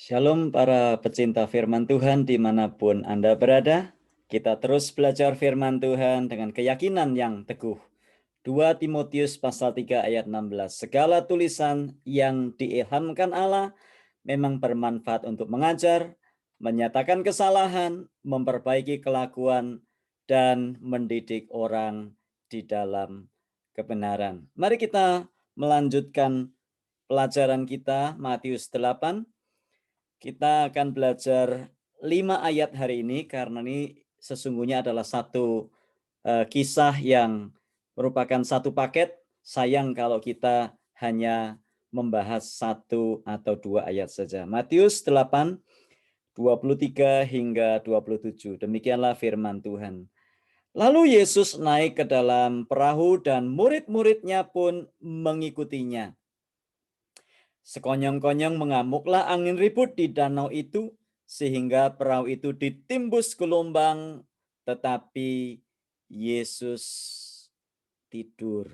Shalom para pecinta firman Tuhan dimanapun Anda berada. Kita terus belajar firman Tuhan dengan keyakinan yang teguh. 2 Timotius pasal 3 ayat 16. Segala tulisan yang diilhamkan Allah memang bermanfaat untuk mengajar, menyatakan kesalahan, memperbaiki kelakuan, dan mendidik orang di dalam kebenaran. Mari kita melanjutkan pelajaran kita Matius 8. Kita akan belajar 5 ayat hari ini karena ini sesungguhnya adalah satu kisah yang merupakan satu paket. Sayang kalau kita hanya membahas 1 atau 2 ayat saja. Matius 8, 23 hingga 27. Demikianlah firman Tuhan. Lalu Yesus naik ke dalam perahu dan murid-muridnya pun mengikutinya. Sekonyong-konyong mengamuklah angin ribut di danau itu, sehingga perahu itu ditimbus gelombang, tetapi Yesus tidur.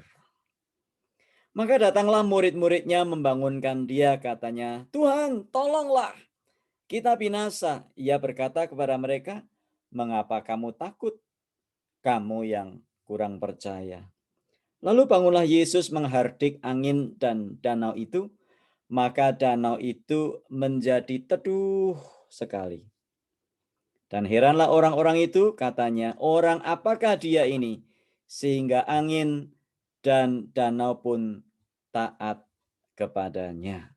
Maka datanglah murid-muridnya membangunkan dia, katanya, "Tuhan, tolonglah, kita binasa." Ia berkata kepada mereka, "Mengapa kamu takut, kamu yang kurang percaya?" Lalu bangunlah Yesus menghardik angin dan danau itu, maka danau itu menjadi teduh sekali. Dan heranlah orang-orang itu, katanya, "Orang apakah dia ini, sehingga angin dan danau pun taat kepadanya?"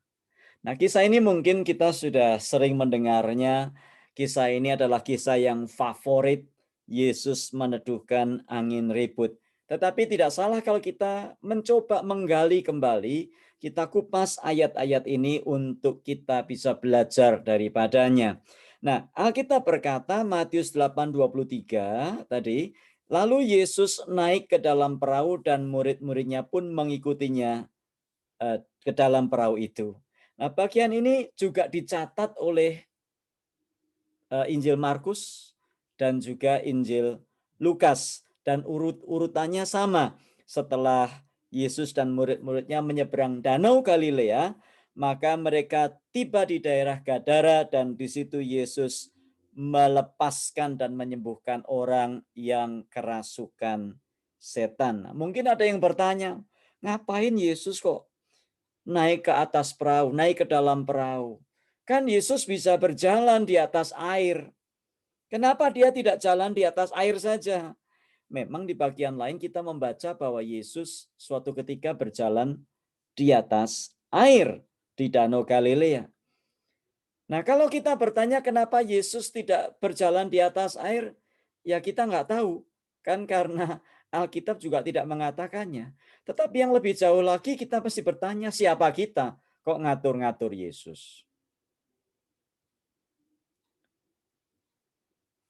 Nah, kisah ini mungkin kita sudah sering mendengarnya. Kisah ini adalah kisah yang favorit. Yesus meneduhkan angin ribut. Tetapi tidak salah kalau kita mencoba menggali kembali, kita kupas ayat-ayat ini untuk kita bisa belajar daripadanya. Nah, Alkitab berkata Matius 8:23 tadi, lalu Yesus naik ke dalam perahu dan murid-muridnya pun mengikutinya ke dalam perahu itu. Nah, bagian ini juga dicatat oleh Injil Markus dan juga Injil Lukas, dan urut-urutannya sama. Setelah Yesus dan murid-muridnya menyeberang Danau Galilea, maka mereka tiba di daerah Gadara, dan di situ Yesus melepaskan dan menyembuhkan orang yang kerasukan setan. Mungkin ada yang bertanya, ngapain Yesus kok naik ke atas perahu, naik ke dalam perahu? Kan Yesus bisa berjalan di atas air. Kenapa dia tidak jalan di atas air saja? Memang di bagian lain kita membaca bahwa Yesus suatu ketika berjalan di atas air di Danau Galilea. Nah, kalau kita bertanya kenapa Yesus tidak berjalan di atas air, ya kita nggak tahu. Kan karena Alkitab juga tidak mengatakannya. Tetapi yang lebih jauh lagi kita pasti bertanya, siapa kita kok ngatur-ngatur Yesus?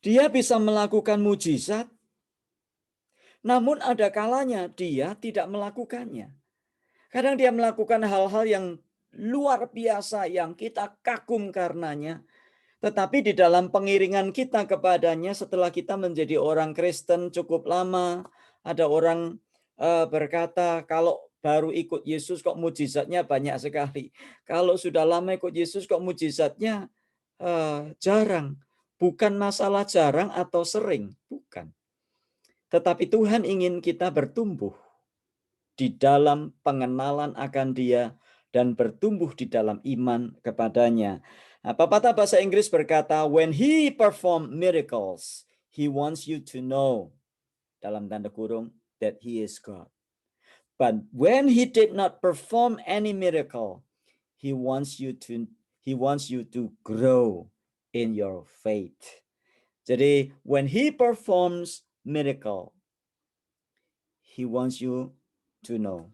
Dia bisa melakukan mujizat, namun ada kalanya dia tidak melakukannya. Kadang dia melakukan hal-hal yang luar biasa yang kita kagum karenanya. Tetapi di dalam pengiringan kita kepadanya setelah kita menjadi orang Kristen cukup lama, ada orang berkata kalau baru ikut Yesus kok mujizatnya banyak sekali. Kalau sudah lama ikut Yesus kok mujizatnya jarang. Bukan masalah jarang atau sering, bukan. Tetapi Tuhan ingin kita bertumbuh di dalam pengenalan akan Dia dan bertumbuh di dalam iman kepadanya. Nah, pepatah bahasa Inggris berkata, when He perform miracles, He wants you to know, dalam tanda kurung, that He is God. But when He did not perform any miracle, He wants you to grow in your faith. Jadi, when He performs miracle, He wants you to know.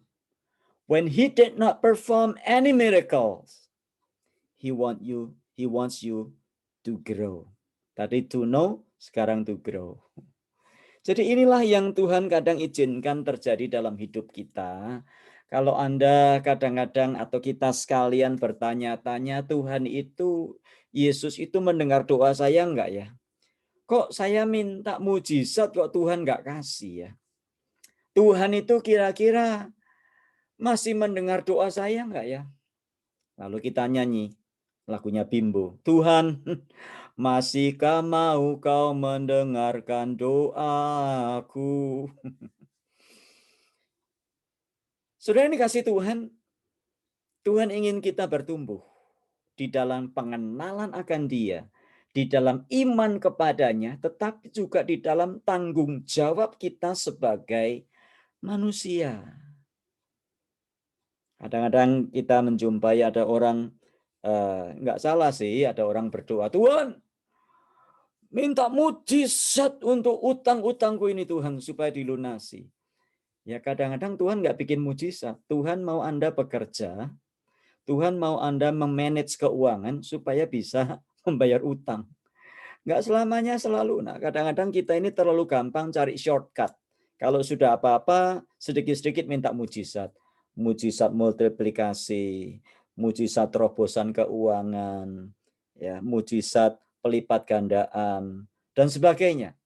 When He did not perform any miracles, He wants you to grow. Tadi to know, sekarang to grow. Jadi inilah yang Tuhan kadang izinkan terjadi dalam hidup kita. Kalau Anda kadang-kadang atau kita sekalian bertanya-tanya, Tuhan itu, Yesus itu mendengar doa saya enggak ya? Kok saya minta mujizat kok Tuhan enggak kasih ya? Tuhan itu kira-kira masih mendengar doa saya enggak ya? Lalu kita nyanyi, Lagunya Bimbo. Tuhan, masihkah mau kau mendengarkan doaku? Saudara yang dikasih Tuhan, Tuhan ingin kita bertumbuh di dalam pengenalan akan Dia, di dalam iman kepadanya, tetapi juga di dalam tanggung jawab kita sebagai manusia. Kadang-kadang kita menjumpai ada orang, nggak salah sih, ada orang berdoa, Tuhan, minta mujizat untuk utang-utangku ini Tuhan, supaya dilunasi. Ya kadang-kadang Tuhan nggak bikin mujizat. Tuhan mau Anda bekerja, Tuhan mau Anda memanage keuangan supaya bisa membayar utang. Nggak selamanya selalu. Nah, kadang-kadang kita ini terlalu gampang cari shortcut. Kalau sudah apa-apa, sedikit-sedikit minta mujizat. Mujizat multiplikasi, mujizat terobosan keuangan, ya, mujizat pelipat gandaan, dan sebagainya.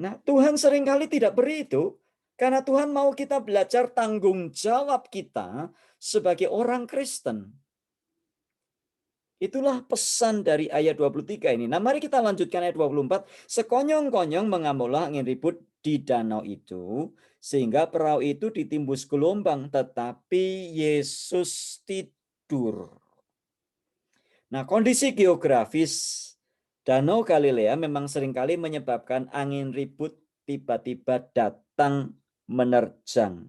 Nah, Tuhan seringkali tidak beri itu, karena Tuhan mau kita belajar tanggung jawab kita sebagai orang Kristen. Itulah pesan dari ayat 23 ini. Nah, mari kita lanjutkan ayat 24. Sekonyong-konyong mengamulah angin ribut di danau itu, sehingga perahu itu ditimbus gelombang, tetapi Yesus tidur. Nah, kondisi geografis Danau Galilea memang seringkali menyebabkan angin ribut tiba-tiba datang menerjang.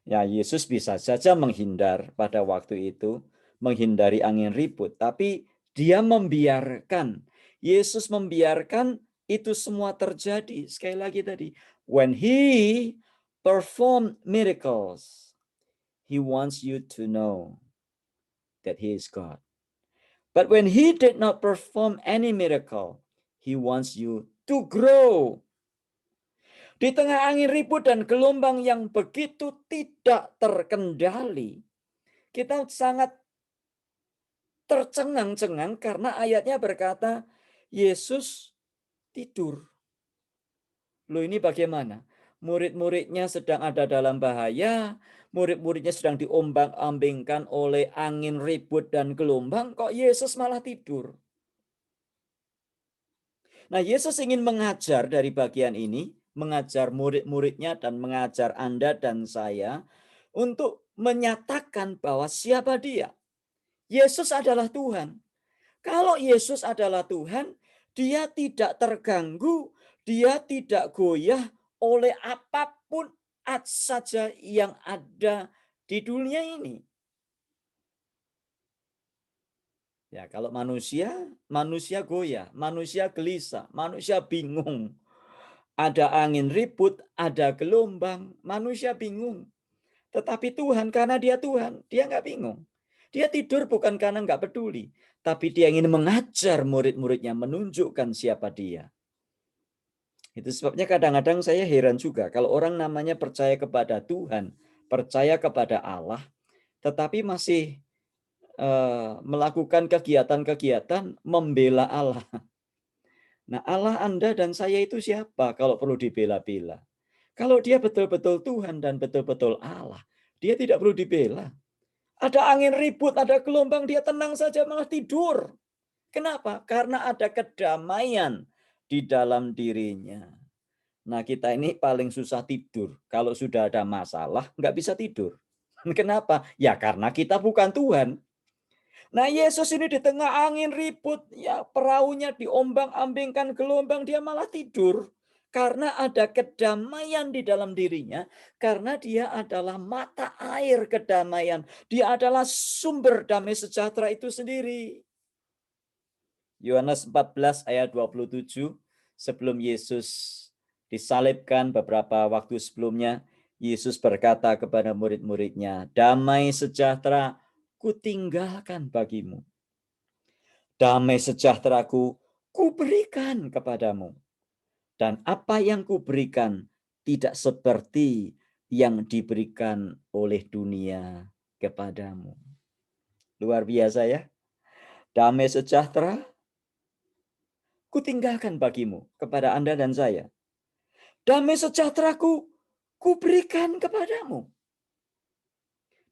Ya, Yesus bisa saja menghindar pada waktu itu, menghindari angin ribut, tapi dia membiarkan. Yesus membiarkan itu semua terjadi. Sekali lagi tadi, when he performed miracles, he wants you to know that he is God. But when he did not perform any miracle, he wants you to grow. Di tengah angin ribut dan gelombang yang begitu tidak terkendali, kita sangat tercengang-cengang karena ayatnya berkata, Yesus tidur. Loh, ini bagaimana? Murid-muridnya sedang ada dalam bahaya, murid-muridnya sedang diombang-ambingkan oleh angin ribut dan gelombang, kok Yesus malah tidur? Nah, Yesus ingin mengajar dari bagian ini, mengajar murid-muridnya dan mengajar Anda dan saya untuk menyatakan bahwa siapa dia. Yesus adalah Tuhan. Kalau Yesus adalah Tuhan, dia tidak terganggu, dia tidak goyah oleh apapun saja yang ada di dunia ini. Ya, kalau manusia goyah, manusia gelisah, manusia bingung. Ada angin ribut, ada gelombang, manusia bingung. Tetapi Tuhan, karena dia Tuhan, dia nggak bingung. Dia tidur bukan karena nggak peduli, tapi dia ingin mengajar murid-muridnya, menunjukkan siapa dia. Itu sebabnya kadang-kadang saya heran juga, kalau orang namanya percaya kepada Tuhan, percaya kepada Allah, tetapi masih melakukan kegiatan-kegiatan membela Allah. Nah, Allah Anda dan saya itu siapa kalau perlu dibela-bela? Kalau dia betul-betul Tuhan dan betul-betul Allah, dia tidak perlu dibela. Ada angin ribut, ada gelombang, dia tenang saja malah tidur. Kenapa? Karena ada kedamaian di dalam dirinya. Nah, kita ini paling susah tidur. Kalau sudah ada masalah, nggak bisa tidur. Kenapa? Ya karena kita bukan Tuhan. Nah, Yesus ini di tengah angin ribut, ya perahunya diombang-ambingkan gelombang, dia malah tidur. Karena ada kedamaian di dalam dirinya, karena dia adalah mata air kedamaian. Dia adalah sumber damai sejahtera itu sendiri. Yohanes 14 ayat 27, sebelum Yesus disalibkan beberapa waktu sebelumnya, Yesus berkata kepada murid-muridnya, damai sejahtera kutinggalkan bagimu. Damai sejahteraku kuberikan kepadamu. Dan apa yang kuberikan tidak seperti yang diberikan oleh dunia kepadamu. Luar biasa ya. Damai sejahtera kutinggalkan bagimu, kepada Anda dan saya. Damai sejahteraku kuberikan kepadamu.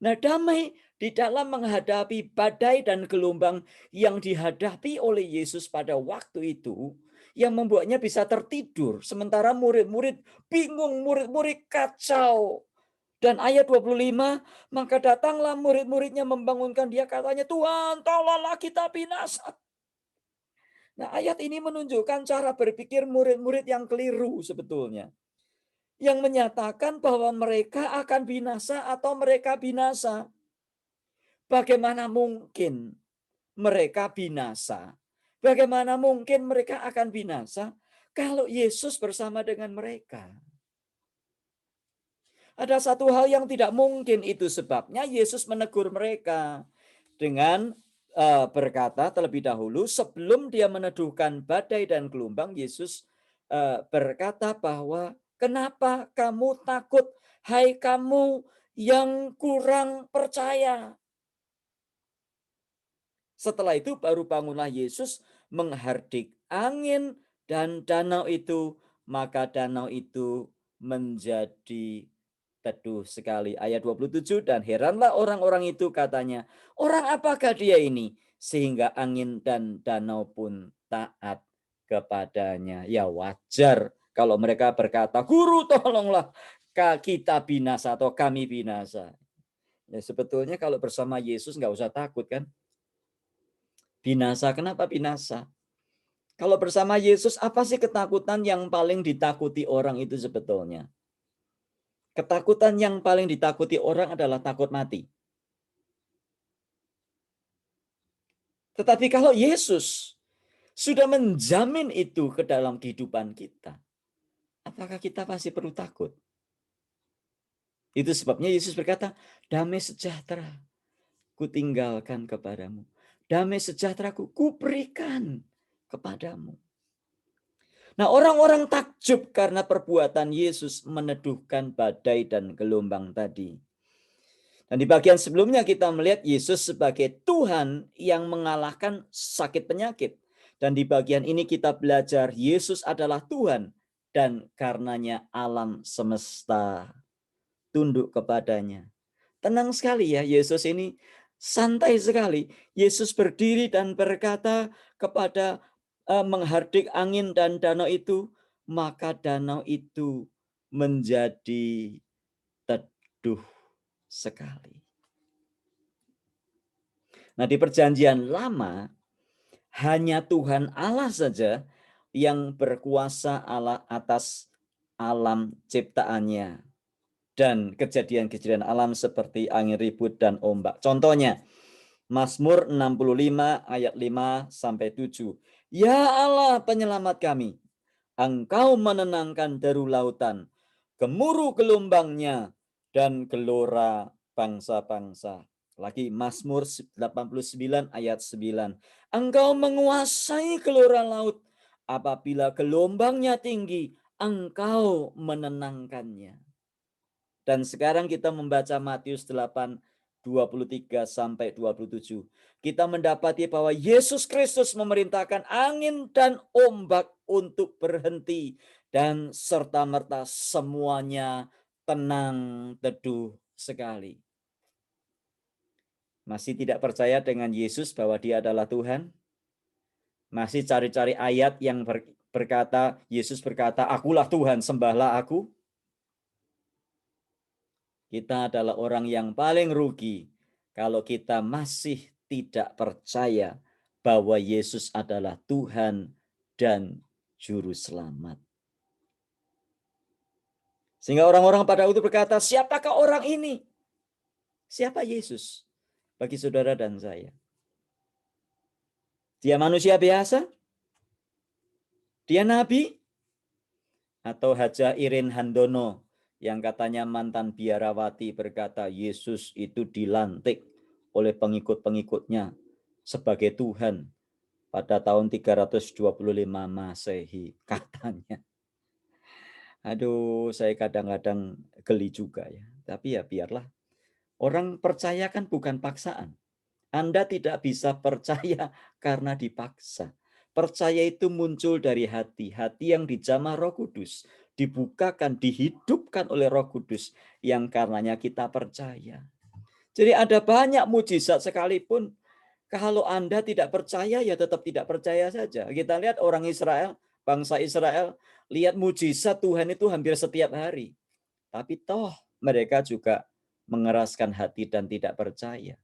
Nah, damai di dalam menghadapi badai dan gelombang yang dihadapi oleh Yesus pada waktu itu, yang membuatnya bisa tertidur. Sementara murid-murid bingung, murid-murid kacau. Dan ayat 25, maka datanglah murid-muridnya membangunkan dia, katanya, Tuhan, tolonglah kita binasa. Nah, ayat ini menunjukkan cara berpikir murid-murid yang keliru sebetulnya. Yang menyatakan bahwa mereka akan binasa atau mereka binasa. Bagaimana mungkin mereka binasa? Bagaimana mungkin mereka akan binasa kalau Yesus bersama dengan mereka? Ada satu hal yang tidak mungkin, itu sebabnya Yesus menegur mereka dengan berkata terlebih dahulu, sebelum dia meneduhkan badai dan gelombang, Yesus berkata bahwa kenapa kamu takut, hai kamu yang kurang percaya. Setelah itu baru bangunlah Yesus menghardik angin dan danau itu, maka danau itu menjadi teduh sekali. Ayat 27, dan heranlah orang-orang itu, katanya, orang apakah dia ini sehingga angin dan danau pun taat kepadanya. Ya wajar kalau mereka berkata, Guru tolonglah kita binasa atau kami binasa. Ya, sebetulnya kalau bersama Yesus nggak usah takut kan. Binasa, kenapa binasa? Kalau bersama Yesus, apa sih ketakutan yang paling ditakuti orang itu sebetulnya? Ketakutan yang paling ditakuti orang adalah takut mati. Tetapi kalau Yesus sudah menjamin itu ke dalam kehidupan kita, apakah kita pasti perlu takut? Itu sebabnya Yesus berkata, damai sejahtera kutinggalkan kepadamu. Damai sejahtera kuberikan kepadamu. Nah, orang-orang takjub karena perbuatan Yesus meneduhkan badai dan gelombang tadi. Dan di bagian sebelumnya kita melihat Yesus sebagai Tuhan yang mengalahkan sakit penyakit. Dan di bagian ini kita belajar Yesus adalah Tuhan dan karenanya alam semesta tunduk kepadanya. Tenang sekali ya, Yesus ini santai sekali. Yesus berdiri dan berkata kepada menghardik angin dan danau itu, maka danau itu menjadi teduh sekali. Nah, di perjanjian lama hanya Tuhan Allah saja yang berkuasa Allah atas alam ciptaannya dan kejadian-kejadian alam seperti angin ribut dan ombak. Contohnya Mazmur 65 ayat 5 sampai 7. Ya Allah penyelamat kami, Engkau menenangkan deru lautan, gemuruh gelombangnya dan gelora bangsa-bangsa. Lagi Mazmur 89 ayat 9. Engkau menguasai gelora laut, apabila gelombangnya tinggi, Engkau menenangkannya. Dan sekarang kita membaca Matius 8 23 sampai 27. Kita mendapati bahwa Yesus Kristus memerintahkan angin dan ombak untuk berhenti dan serta-merta semuanya tenang teduh sekali. Masih tidak percaya dengan Yesus bahwa dia adalah Tuhan? Masih cari-cari ayat yang berkata, Yesus berkata, akulah Tuhan, sembahlah aku? Kita adalah orang yang paling rugi kalau kita masih tidak percaya bahwa Yesus adalah Tuhan dan Juru Selamat. Sehingga orang-orang pada waktu itu berkata, siapakah orang ini? Siapa Yesus bagi saudara dan saya? Dia manusia biasa? Dia nabi? Atau Haja Irin Handono yang katanya mantan biarawati berkata Yesus itu dilantik oleh pengikut-pengikutnya sebagai Tuhan pada tahun 325 Masehi katanya. Aduh, saya kadang-kadang geli juga ya. Tapi ya biarlah. Orang percaya kan bukan paksaan. Anda tidak bisa percaya karena dipaksa. Percaya itu muncul dari hati. Hati yang dijamah Roh Kudus. Dibukakan, dihidupkan oleh Roh Kudus. Yang karenanya kita percaya. Jadi ada banyak mujizat sekalipun kalau Anda tidak percaya, ya tetap tidak percaya saja. Kita lihat orang Israel, bangsa Israel, lihat mujizat Tuhan itu hampir setiap hari. Tapi toh mereka juga mengeraskan hati dan tidak percaya.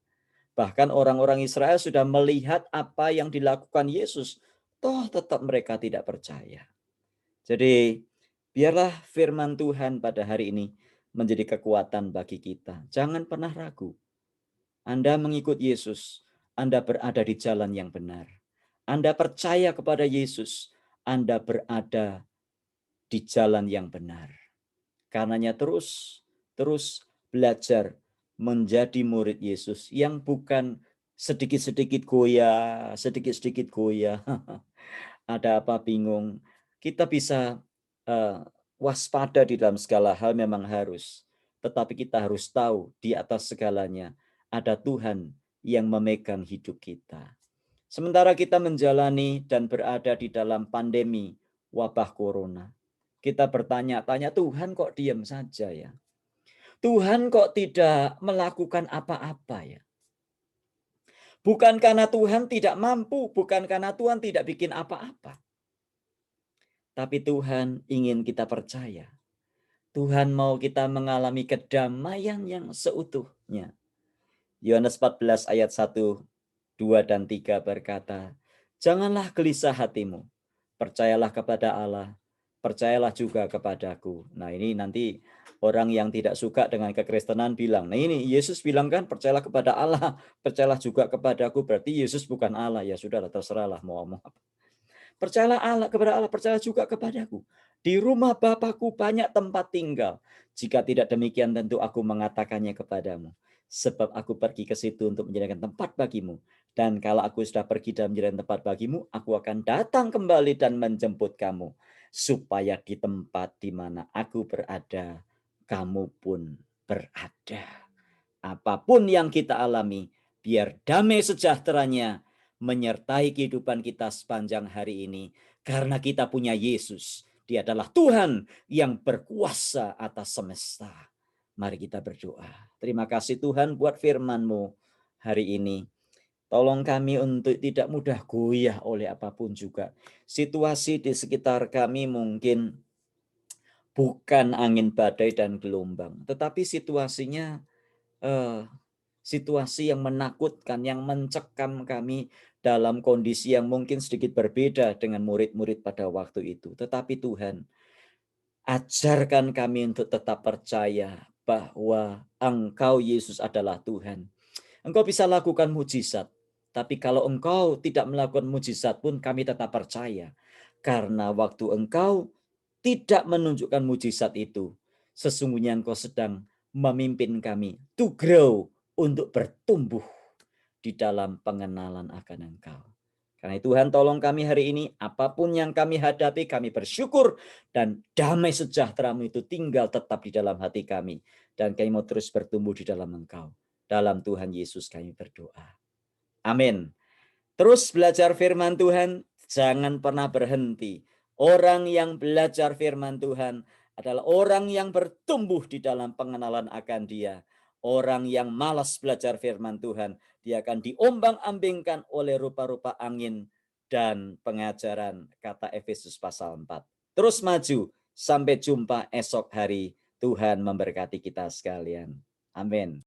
Bahkan orang-orang Israel sudah melihat apa yang dilakukan Yesus, toh tetap mereka tidak percaya. Jadi biarlah firman Tuhan pada hari ini menjadi kekuatan bagi kita. Jangan pernah ragu. Anda mengikut Yesus, Anda berada di jalan yang benar. Anda percaya kepada Yesus, Anda berada di jalan yang benar. Karenanya terus belajar menjadi murid Yesus yang bukan sedikit-sedikit goyah, sedikit-sedikit goyah. Ada apa bingung. Kita bisa waspada di dalam segala hal memang harus. Tetapi kita harus tahu di atas segalanya ada Tuhan yang memegang hidup kita. Sementara kita menjalani dan berada di dalam pandemi wabah corona, kita bertanya-tanya, Tuhan kok diam saja ya? Tuhan kok tidak melakukan apa-apa ya? Bukan karena Tuhan tidak mampu, bukan karena Tuhan tidak bikin apa-apa. Tapi Tuhan ingin kita percaya. Tuhan mau kita mengalami kedamaian yang seutuhnya. Yohanes 14 ayat 1, 2 dan 3 berkata, janganlah gelisah hatimu, percayalah kepada Allah, percayalah juga kepadaku. Nah ini nanti orang yang tidak suka dengan kekristenan bilang, nah ini Yesus bilang kan percayalah kepada Allah, percayalah juga kepadaku, berarti Yesus bukan Allah. Ya sudahlah, terserahlah mau ngomong apa. Percayalah Allah kepada Allah, percaya juga kepadaku. Di rumah Bapakku banyak tempat tinggal. Jika tidak demikian tentu aku mengatakannya kepadamu. Sebab aku pergi ke situ untuk menjadikan tempat bagimu. Dan kalau aku sudah pergi dan menjadikan tempat bagimu, aku akan datang kembali dan menjemput kamu. Supaya di tempat di mana aku berada, kamu pun berada. Apapun yang kita alami, biar damai sejahteranya menyertai kehidupan kita sepanjang hari ini. Karena kita punya Yesus. Dia adalah Tuhan yang berkuasa atas semesta. Mari kita berdoa. Terima kasih Tuhan buat firman-Mu hari ini. Tolong kami untuk tidak mudah goyah oleh apapun juga. Situasi di sekitar kami mungkin bukan angin badai dan gelombang. Tetapi situasinya situasi yang menakutkan, yang mencekam kami dalam kondisi yang mungkin sedikit berbeda dengan murid-murid pada waktu itu. Tetapi Tuhan, ajarkan kami untuk tetap percaya bahwa Engkau Yesus adalah Tuhan. Engkau bisa lakukan mujizat, tapi kalau Engkau tidak melakukan mujizat pun kami tetap percaya. Karena waktu Engkau tidak menunjukkan mujizat itu, sesungguhnya Engkau sedang memimpin kami to grow, untuk bertumbuh di dalam pengenalan akan Engkau. Karena Tuhan tolong kami hari ini, apapun yang kami hadapi, kami bersyukur dan damai sejahtera-Mu itu tinggal tetap di dalam hati kami. Dan kami mau terus bertumbuh di dalam Engkau. Dalam Tuhan Yesus kami berdoa. Amin. Terus belajar firman Tuhan, jangan pernah berhenti. Orang yang belajar firman Tuhan adalah orang yang bertumbuh di dalam pengenalan akan Dia. Orang yang malas belajar firman Tuhan, dia akan diombang-ambingkan oleh rupa-rupa angin dan pengajaran, kata Efesus pasal 4. Terus maju, sampai jumpa esok hari. Tuhan memberkati kita sekalian. Amin.